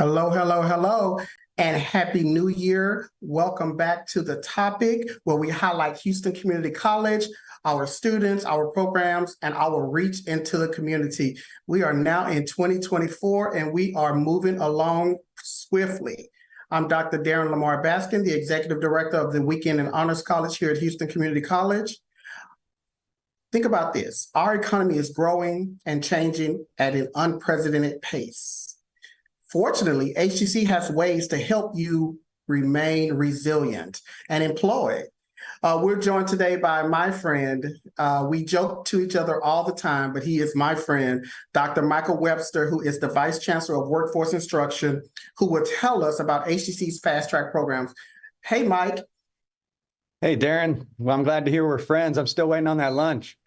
Hello, hello, hello, and Happy New Year. Welcome back to the topic where we highlight Houston Community College, our students, our programs, and our reach into the community. We are now in 2024 and we are moving along swiftly. I'm Dr. Darin Lamar Baskin, the Executive Director of the Weekend and Honors College here at Houston Community College. Think about this. Our economy is growing and changing at an unprecedented pace. Fortunately, HCC has ways to help you remain resilient and employed. We're joined today by my friend. We joke to each other all the time, but he is my friend, Dr. Michael Webster, who is the Vice Chancellor of Workforce Instruction, who will tell us about HCC's fast track programs. Hey, Mike. Hey, Darin. Well, I'm glad to hear we're friends. I'm still waiting on that lunch.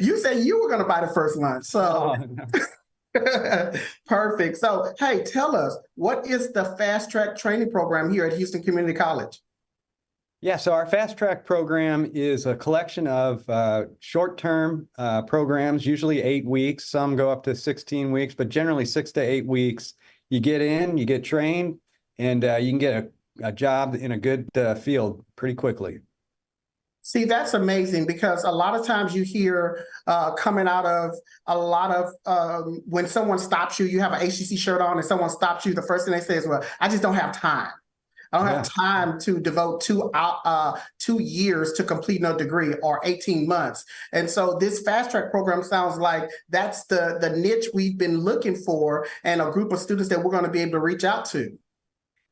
You said you were going to buy the first lunch, so... Oh, no. Perfect. So, hey, tell us, what is the fast track training program here at Houston Community College? Yeah, so our fast track program is a collection of short-term programs, usually 8 weeks. Some go up to 16 weeks, but generally 6 to 8 weeks. You get in, you get trained, and you can get a job in a good field pretty quickly. See, that's amazing because a lot of times you hear coming out of a lot of when someone stops you, you have an HCC shirt on and someone stops you, the first thing they say is, well, I just don't have time. I don't have time to devote 2 years to complete no degree or 18 months. And so this fast track program sounds like that's the niche we've been looking for and a group of students that we're going to be able to reach out to.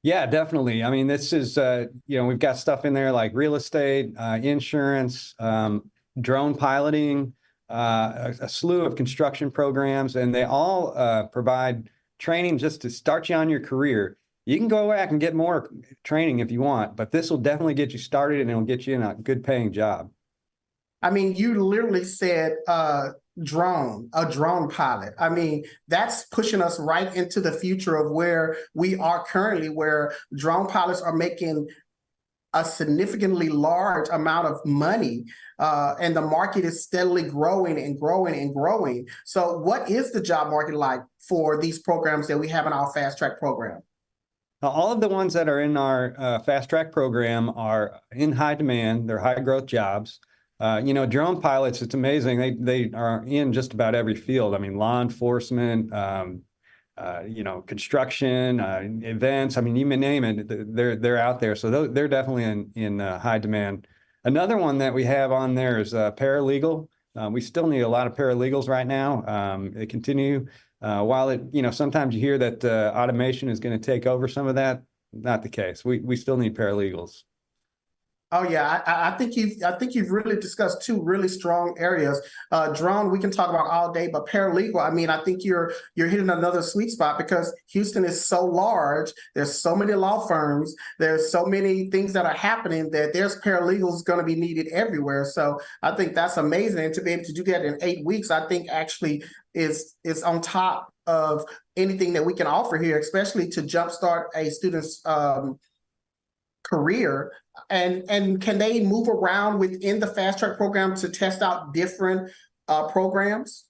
Yeah, definitely. I mean, this is, we've got stuff in there like real estate, insurance, drone piloting, a slew of construction programs, and they all provide training just to start you on your career. You can go back and get more training if you want, but this will definitely get you started and it'll get you in a good paying job. I mean, you literally said a drone pilot. I mean, that's pushing us right into the future of where we are currently, where drone pilots are making a significantly large amount of money, and the market is steadily growing and growing and growing. So what is the job market like for these programs that we have in our fast track program? All of the ones that are in our fast track program are in high demand. They're high growth jobs. Drone pilots, it's amazing. They are in just about every field. I mean, law enforcement, construction, events. I mean, you may name it. They're out there. So they're definitely in high demand. Another one that we have on there is paralegal. We still need a lot of paralegals right now. They continue. While sometimes you hear that automation is going to take over some of that, not the case. We still need paralegals. Oh yeah, I think you've really discussed two really strong areas. Drone, we can talk about all day, but paralegal, I mean, I think you're hitting another sweet spot because Houston is so large. There's so many law firms. There's so many things that are happening that there's paralegals going to be needed everywhere. So I think that's amazing, and to be able to do that in 8 weeks, I think actually is on top of anything that we can offer here, especially to jumpstart a student's career. And can they move around within the fast track program to test out different programs?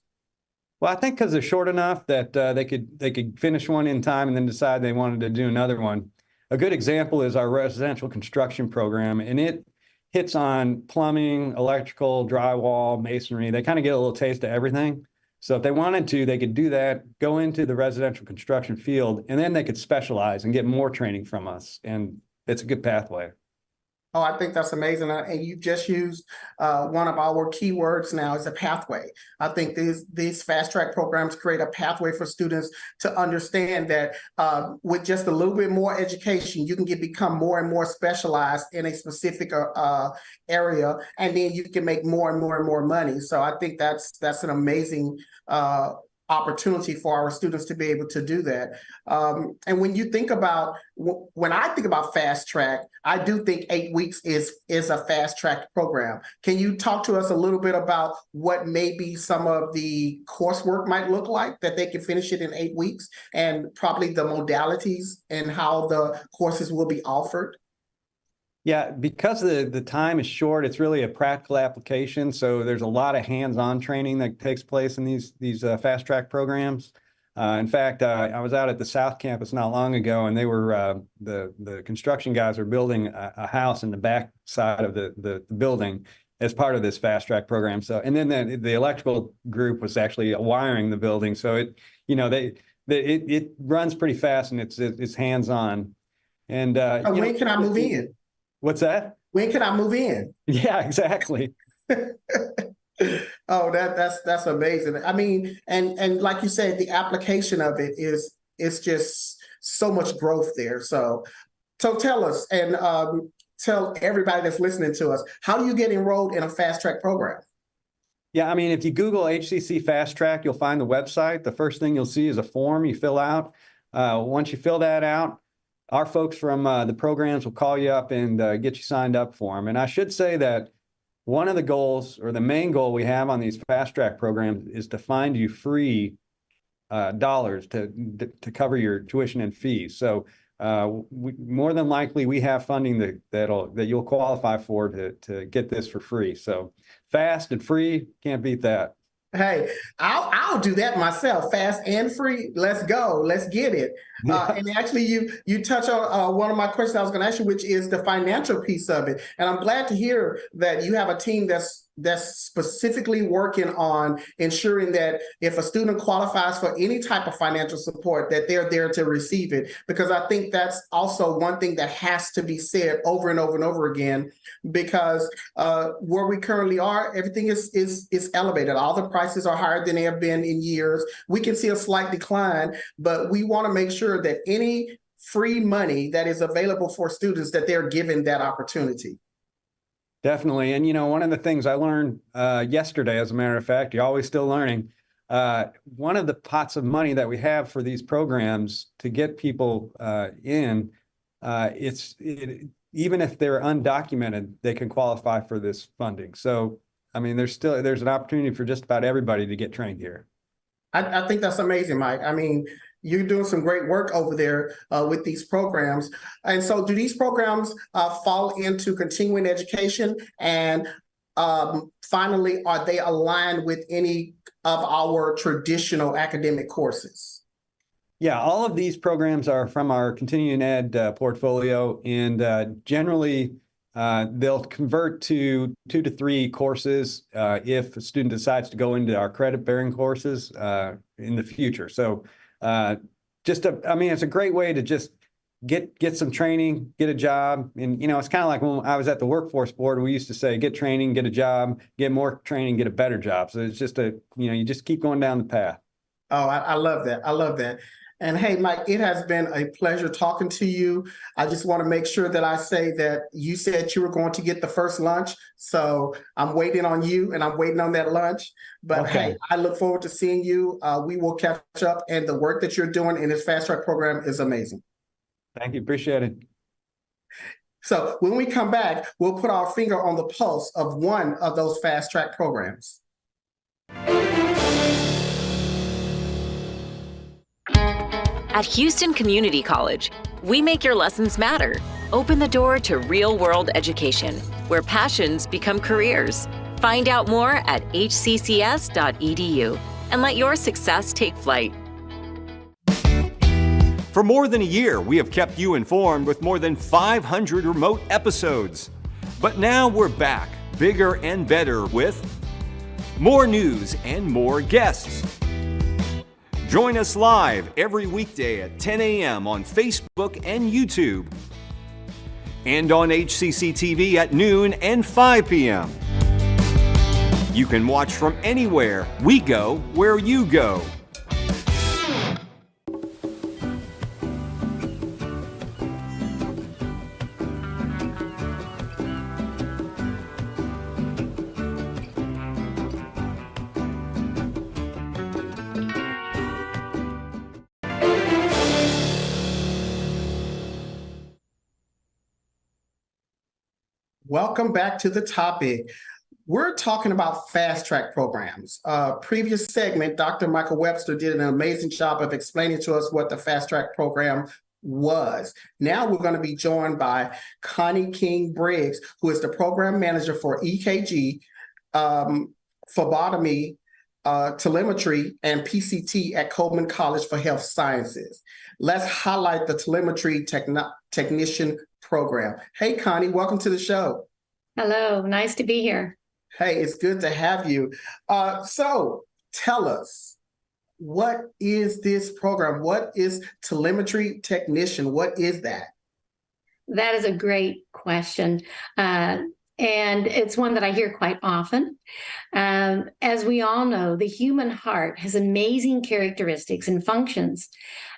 Well, I think because they're short enough that they could finish one in time and then decide they wanted to do another one. A good example is our residential construction program, and it hits on plumbing, electrical, drywall, masonry. They kind of get a little taste of everything. So if they wanted to, they could do that, go into the residential construction field, and then they could specialize and get more training from us. And it's a good pathway. Oh, I think that's amazing. And you just used one of our keywords now is a pathway. I think these fast track programs create a pathway for students to understand that with just a little bit more education, you can become more and more specialized in a specific area, and then you can make more and more and more money. So I think that's an amazing opportunity for our students to be able to do that. And when you think about, when I think about fast track, I do think 8 weeks is a fast track program. Can you talk to us a little bit about what maybe some of the coursework might look like that they can finish it in 8 weeks, and probably the modalities and how the courses will be offered? Yeah, because the time is short, it's really a practical application. So there's a lot of hands-on training that takes place in these fast track programs. In fact, I was out at the South Campus not long ago, and they were the construction guys were building a house in the back side of the building as part of this fast track program. So, and then the electrical group was actually wiring the building. So it runs pretty fast, and it's hands on. And when can I move in? What's that? When can I move in? Yeah, exactly. Oh, that's amazing. I mean, and like you said, the application of it is just so much growth there. So tell us, and tell everybody that's listening to us, how do you get enrolled in a fast track program? Yeah, I mean, if you Google HCC Fast Track, you'll find the website. The first thing you'll see is a form you fill out. Once you fill that out, our folks from the programs will call you up and get you signed up for them. And I should say that one of the goals, or the main goal we have on these fast track programs, is to find you free dollars to cover your tuition and fees. So more than likely we have funding that you'll qualify for to get this for free. So fast and free, can't beat that. Hey, I'll do that myself, fast and free. Let's go. Let's get it. And actually, you touch on one of my questions I was going to ask you, which is the financial piece of it. And I'm glad to hear that you have a team that's specifically working on ensuring that if a student qualifies for any type of financial support, that they're there to receive it. Because I think that's also one thing that has to be said over and over and over again, because where we currently are, everything is elevated. All the prices are higher than they have been in years. We can see a slight decline, but we want to make sure that any free money that is available for students, that they're given that opportunity. Definitely. And, one of the things I learned yesterday, as a matter of fact, you're always still learning. One of the pots of money that we have for these programs to get people in, even if they're undocumented, they can qualify for this funding. So, I mean, there's an opportunity for just about everybody to get trained here. I think that's amazing, Mike. I mean, you're doing some great work over there with these programs. And so do these programs fall into continuing education? And finally, are they aligned with any of our traditional academic courses? Yeah, all of these programs are from our continuing ed portfolio, and generally they'll convert to 2 to 3 courses if a student decides to go into our credit-bearing courses in the future. So it's a great way to just get some training, get a job. And, it's kind of like when I was at the workforce board, we used to say, get training, get a job, get more training, get a better job. So it's just you just keep going down the path. Oh, I love that. I love that. And hey, Mike, it has been a pleasure talking to you. I just want to make sure that I say that you said you were going to get the first lunch. So I'm waiting on you, and I'm waiting on that lunch. But okay. Hey, I look forward to seeing you. We will catch up, and the work that you're doing in this fast track program is amazing. Thank you. Appreciate it. So when we come back, we'll put our finger on the pulse of one of those fast track programs. At Houston Community College, we make your lessons matter. Open the door to real-world education, where passions become careers. Find out more at hccs.edu and let your success take flight. For more than a year, we have kept you informed with more than 500 remote episodes. But now we're back, bigger and better, with more news and more guests. Join us live every weekday at 10 a.m. on Facebook and YouTube, and on HCC TV at noon and 5 p.m. You can watch from anywhere. We go where you go. Welcome back to the topic. We're talking about fast track programs. Previous segment, Dr. Michael Webster did an amazing job of explaining to us what the fast track program was. Now we're going to be joined by Konnie King Briggs, who is the program manager for EKG, phlebotomy, telemetry and PCT at Coleman College for Health Sciences. Let's highlight the telemetry technician program. Hey, Konnie, welcome to the show. Hello, nice to be here. Hey, it's good to have you. So tell us, what is this program? What is telemetry technician? What is that? That is a great question. And it's one that I hear quite often. As we all know, the human heart has amazing characteristics and functions.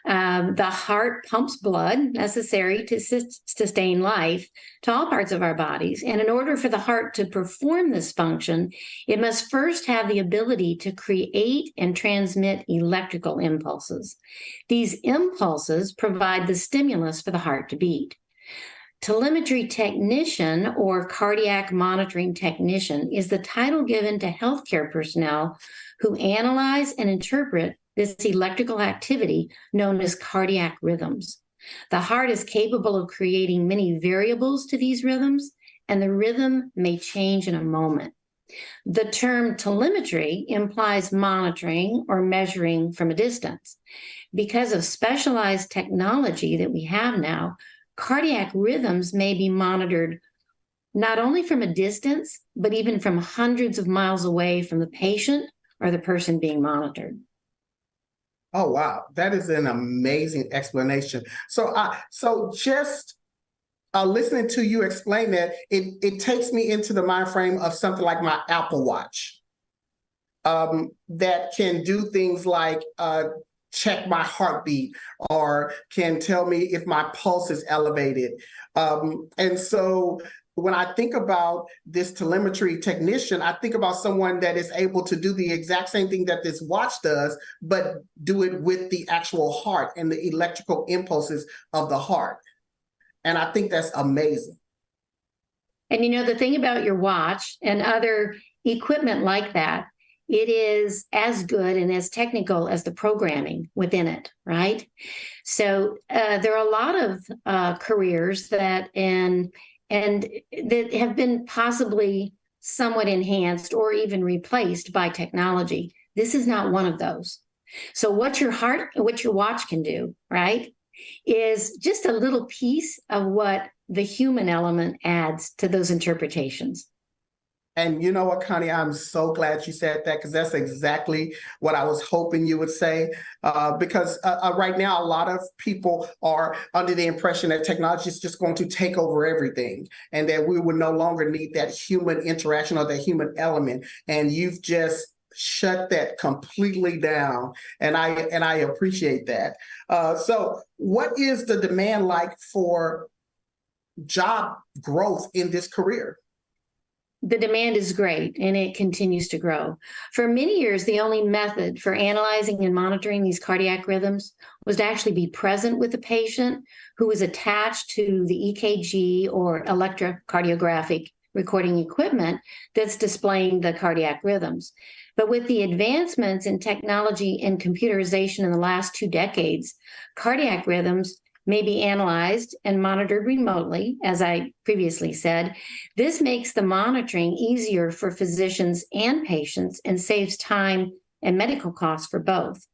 The heart pumps blood necessary to sustain life to all parts of our bodies. And in order for the heart to perform this function, it must first have the ability to create and transmit electrical impulses. These impulses provide the stimulus for the heart to beat. Telemetry technician or cardiac monitoring technician is the title given to healthcare personnel who analyze and interpret this electrical activity known as cardiac rhythms. The heart is capable of creating many variables to these rhythms, and the rhythm may change in a moment. The term telemetry implies monitoring or measuring from a distance. Because of specialized technology that we have now, cardiac rhythms may be monitored not only from a distance, but even from hundreds of miles away from the patient or the person being monitored. Oh, wow. That is an amazing explanation. So just listening to you explain that, it takes me into the mind frame of something like my Apple Watch that can do things like check my heartbeat or can tell me if my pulse is elevated. And so when I think about this telemetry technician, I think about someone that is able to do the exact same thing that this watch does, but do it with the actual heart and the electrical impulses of the heart. And I think that's amazing. And you know, the thing about your watch and other equipment like that, it is as good and as technical as the programming within it, right? So there are a lot of careers that and that have been possibly somewhat enhanced or even replaced by technology. This is not one of those. So what your watch can do, right, is just a little piece of what the human element adds to those interpretations. And you know what, Konnie, I'm so glad you said that, because that's exactly what I was hoping you would say. Because right now, a lot of people are under the impression that technology is just going to take over everything and that we would no longer need that human interaction or the human element. And you've just shut that completely down. And I appreciate that. So what is the demand like for job growth in this career? The demand is great, and it continues to grow. For many years, the only method for analyzing and monitoring these cardiac rhythms was to actually be present with the patient who was attached to the EKG or electrocardiographic recording equipment that's displaying the cardiac rhythms. But with the advancements in technology and computerization in the last 2 decades, cardiac rhythms may be analyzed and monitored remotely, as I previously said. This makes the monitoring easier for physicians and patients and saves time and medical costs for both.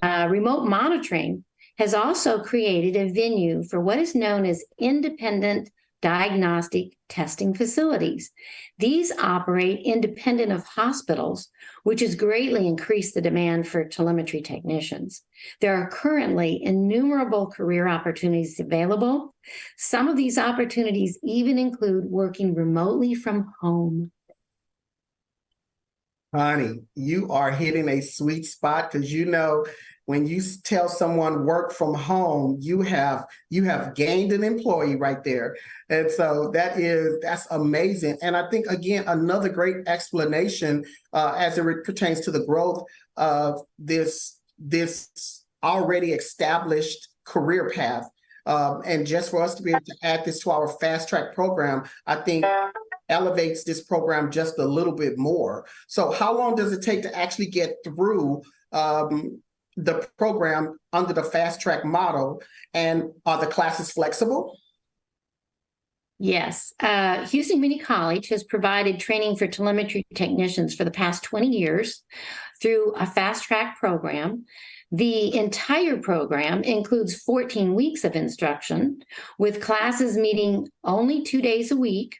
Remote monitoring has also created a venue for what is known as independent diagnostic testing facilities. These operate independent of hospitals, which has greatly increased the demand for telemetry technicians. There are currently innumerable career opportunities available. Some of these opportunities even include working remotely from home. Konnie, you are hitting a sweet spot, because you know, when you tell someone work from home, you have gained an employee right there. And so that's amazing. And I think, again, another great explanation as it pertains to the growth of this already established career path. And just for us to be able to add this to our fast track program, I think elevates this program just a little bit more. So how long does it take to actually get through the program under the fast track model, and are the classes flexible? Yes. Houston Community College has provided training for telemetry technicians for the past 20 years through a fast-track program. The entire program includes 14 weeks of instruction, with classes meeting only 2 days a week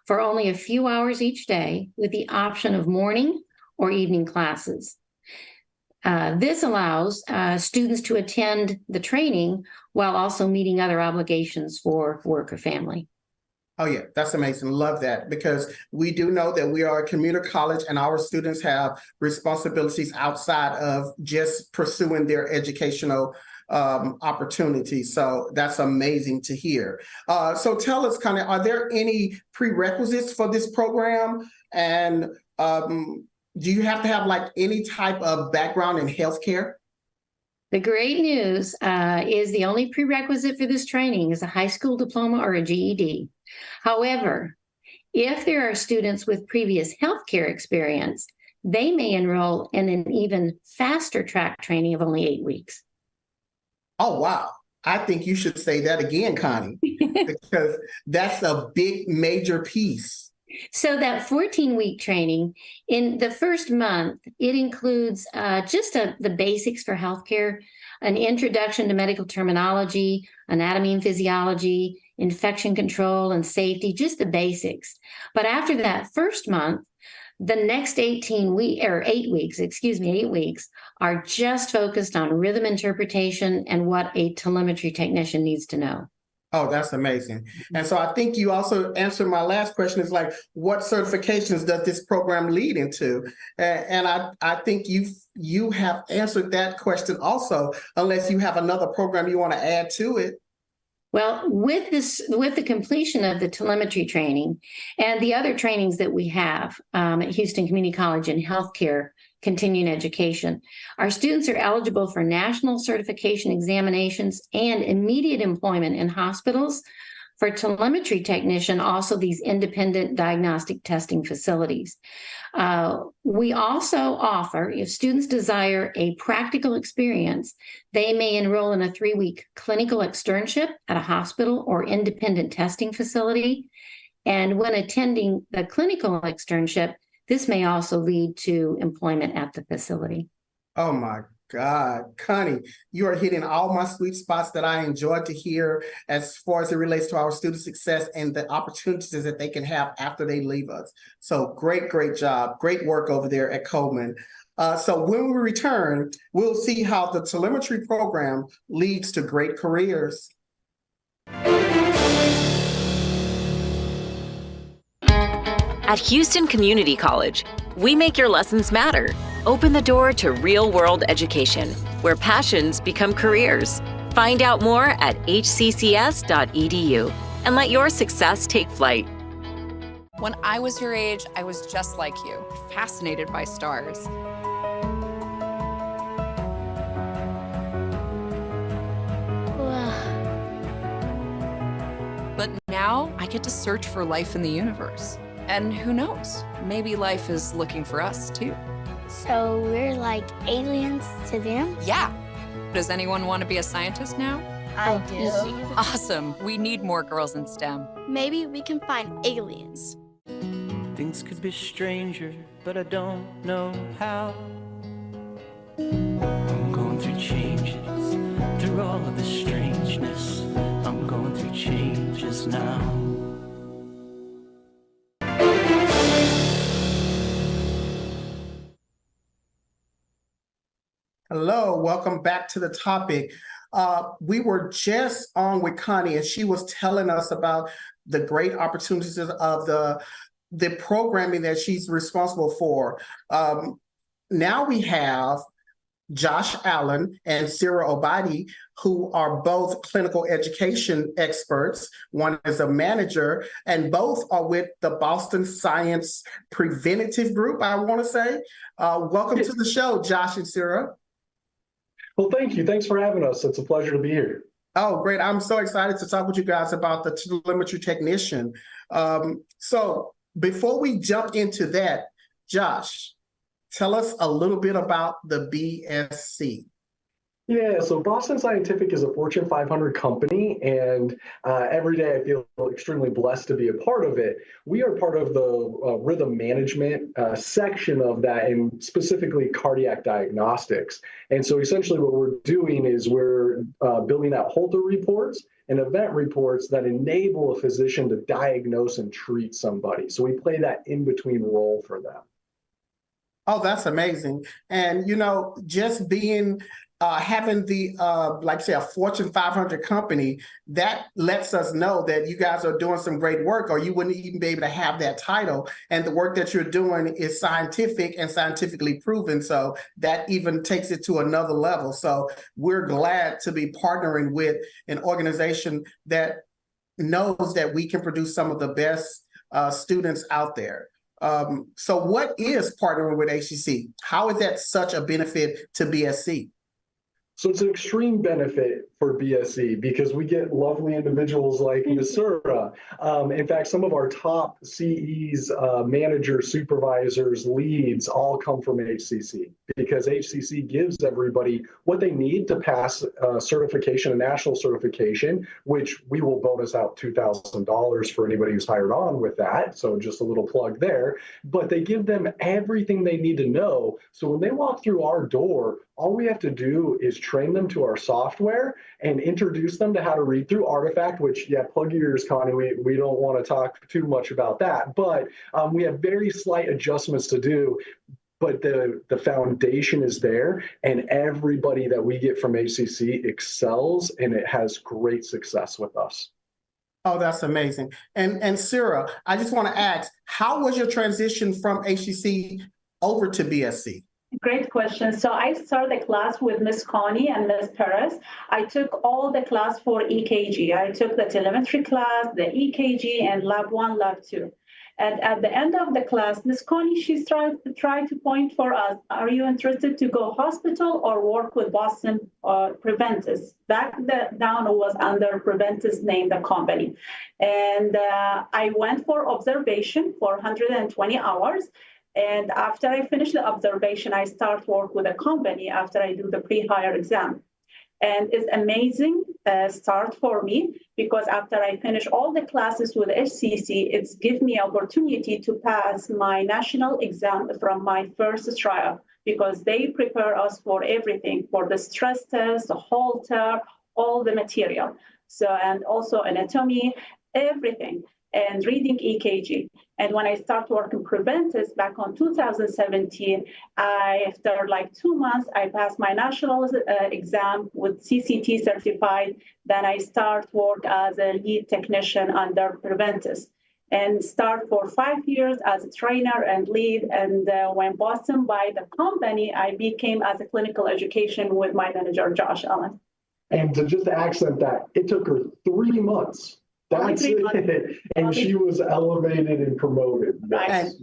for only a few hours each day, with the option of morning or evening classes. This allows students to attend the training while also meeting other obligations for work or family. Oh, yeah, that's amazing. Love that, because we do know that we are a community college and our students have responsibilities outside of just pursuing their educational opportunities. So that's amazing to hear. So tell us, Konnie, are there any prerequisites for this program? And do you have to have like any type of background in healthcare? The great news is the only prerequisite for this training is a high school diploma or a GED. However, if there are students with previous healthcare experience, they may enroll in an even faster track training of only 8 weeks. Oh, wow. I think you should say that again, Konnie, because that's a big major piece. So that 14-week training, in the first month, it includes just the basics for healthcare, an introduction to medical terminology, anatomy and physiology, infection control and safety, just the basics. But after that first month, the next 8 weeks are just focused on rhythm interpretation and what a telemetry technician needs to know. Oh, that's amazing. And so I think you also answered my last question, is like, what certifications does this program lead into? And I think you have answered that question also, unless you have another program you want to add to it. Well, with the completion of the telemetry training and the other trainings that we have at Houston Community College in healthcare continuing education, our students are eligible for national certification examinations and immediate employment in hospitals. For telemetry technician, also these independent diagnostic testing facilities. We also offer, if students desire a practical experience, they may enroll in a 3-week clinical externship at a hospital or independent testing facility. And when attending the clinical externship, this may also lead to employment at the facility. Oh my God, Konnie, you are hitting all my sweet spots that I enjoyed to hear as far as it relates to our student success and the opportunities that they can have after they leave us. So great job. Great work over there at Coleman. So when we return, we'll see how the telemetry program leads to great careers. At Houston Community College, we make your lessons matter. Open the door to real-world education, where passions become careers. Find out more at hccs.edu and let your success take flight. When I was your age, I was just like you, fascinated by stars. But now I get to search for life in the universe. And who knows, maybe life is looking for us too. So we're like aliens to them? Yeah. Does anyone want to be a scientist now? I do. Awesome. We need more girls in STEM. Maybe we can find aliens. Things could be stranger, but I don't know how. I'm going through changes, through all of the strangeness. I'm going through changes now. Hello, welcome back to the topic. We were just on with Konnie, and she was telling us about the great opportunities of the programming that she's responsible for. Now we have Josh Allen and Sura Obaidi, who are both clinical education experts. One is a manager, and both are with the Boston Science Preventative Group, I want to say. Welcome to the show, Josh and Sura. Well, thank you. Thanks for having us. It's a pleasure to be here. Oh, great. I'm so excited to talk with you guys about the telemetry technician. So before we jump into that, Josh, tell us a little bit about the BSc. Yeah, so Boston Scientific is a Fortune 500 company, and every day I feel extremely blessed to be a part of it. We are part of the rhythm management section of that, and specifically cardiac diagnostics. And so essentially what we're doing is we're building out Holter reports and event reports that enable a physician to diagnose and treat somebody. So we play that in-between role for them. Oh, that's amazing. And, just being having the, like say, a Fortune 500 company, that lets us know that you guys are doing some great work, or you wouldn't even be able to have that title. And the work that you're doing is scientific and scientifically proven. So that even takes it to another level. So we're glad to be partnering with an organization that knows that we can produce some of the best students out there. So what is partnering with HCC? How is that such a benefit to BSC? So it's an extreme benefit for BSC because we get lovely individuals like Ms. Sura. In fact, some of our top CEs, managers, supervisors, leads all come from HCC because HCC gives everybody what they need to pass certification, a national certification, which we will bonus out $2,000 for anybody who's hired on with that. So just a little plug there. But they give them everything they need to know. So when they walk through our door, all we have to do is train them to our software and introduce them to how to read through Artifact, which, yeah, plug your ears, Connie. We don't want to talk too much about that, but we have very slight adjustments to do. But the foundation is there, and everybody that we get from HCC excels, and it has great success with us. Oh, that's amazing. And Sura, I just want to ask, how was your transition from HCC over to BSC? Great question. So I started the class with Ms. Konnie and Ms. Perez. I took all the class for EKG. I took the telemetry class, the EKG, and lab 1, lab 2. And at the end of the class, Ms. Konnie, she tried to point for us, are you interested to go hospital or work with Boston Preventice? Back down was under Preventice name, the company. And I went for observation for 120 hours. And after I finish the observation, I start work with a company after I do the pre-hire exam. And it's amazing start for me because after I finish all the classes with HCC, it's give me opportunity to pass my national exam from my first trial because they prepare us for everything, for the stress test, the Holter, all the material. So, and also anatomy, everything, and reading EKG. And when I start working Preventice back on 2017, after like 2 months, I passed my national exam with CCT certified. Then I start work as a lead technician under Preventice and start for 5 years as a trainer and lead. And when Boston buy the company, I became as a clinical education with my manager, Josh Allen. And to just accent that, it took her 3 months. That's it. And she was elevated and promoted. Yes.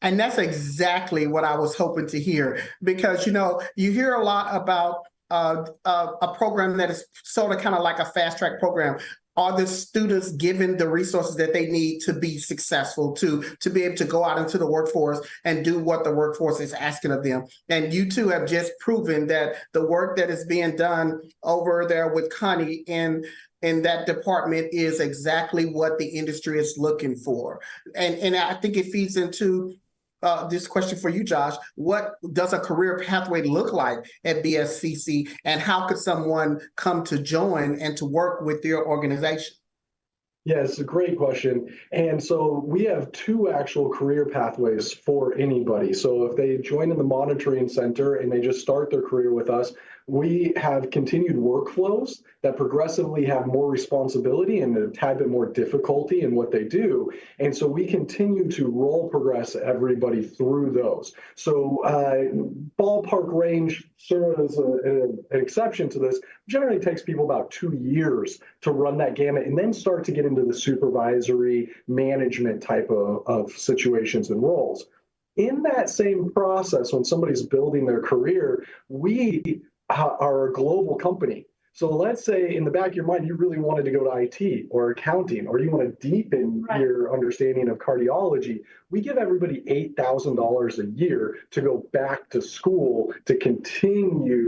And that's exactly what I was hoping to hear, because, you hear a lot about a program that is sort of kind of like a fast track program. Are the students given the resources that they need to be successful, to be able to go out into the workforce and do what the workforce is asking of them? And you two have just proven that the work that is being done over there with Konnie in that department is exactly what the industry is looking for. And I think it feeds into this question for you, Josh. What does a career pathway look like at BSCC, and how could someone come to join and to work with your organization? Yeah, it's a great question. And so we have 2 actual career pathways for anybody. So if they join in the monitoring center and they just start their career with us, we have continued workflows that progressively have more responsibility and a tad bit more difficulty in what they do. And so we continue to role progress everybody through those. So ballpark range, Sura is an exception to this, generally takes people about 2 years to run that gamut and then start to get into the supervisory management type of situations and roles. In that same process, when somebody's building their career, we are a global company. So let's say in the back of your mind, you really wanted to go to IT or accounting, or you want to deepen your understanding of cardiology. We give everybody $8,000 a year to go back to school to continue